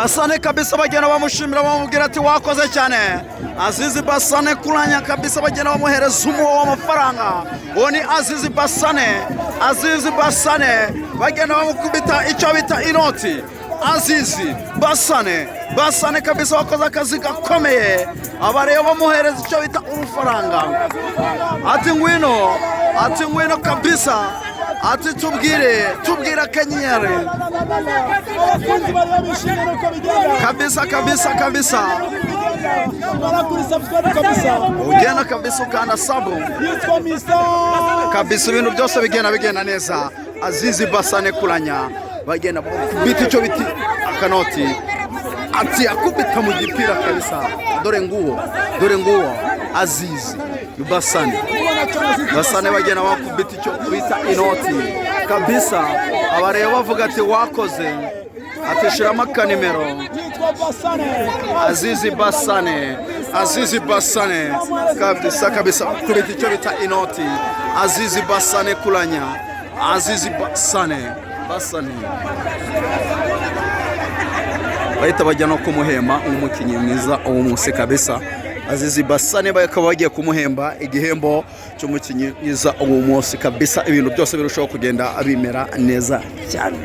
Basane kabisa bagenda bamushimira bamubwira ati wakoze cyane. Azizi Basane Kulanya kabisa bagenda bamuhereza umuwo w'amafaranga. Uwo ni Azizi Basane. Azizi Basane bagenda bamukubita icyo bita inoti. Azizi Basane kabisa wakoze akazi gakomeye. Abareba bamuhereza icyo bita urufaranga. Ati ngwino kabisa. Ati tubwire akanyenyeri kabisa ugenda kabisa ukanda sabu kabisa ibintu byose bigenda neza. Azizi Basane Kulanya bagenda kubita icyo biti akanoti ati akubita mu gipira kabisa. Dore nguwo Azizi Basane bagenda bakubita icyo bita inoti kabisa. Abareba bavuga ati wakoze, ati shiramo akanimero. Azizi Basane kabisa kubita icyo bita inoti. Azizi Basane Kulanya. Azizi Basane bahita bajya no kumuhemba umukinnyi mwiza uwo munsi kabisa. Azizi Basane bakaba bagiye kumuhemba igihembo cy'umukinnyi mwiza uwo munsi kabisa. Ibintu byose birushaho kugenda bimera neza cyane.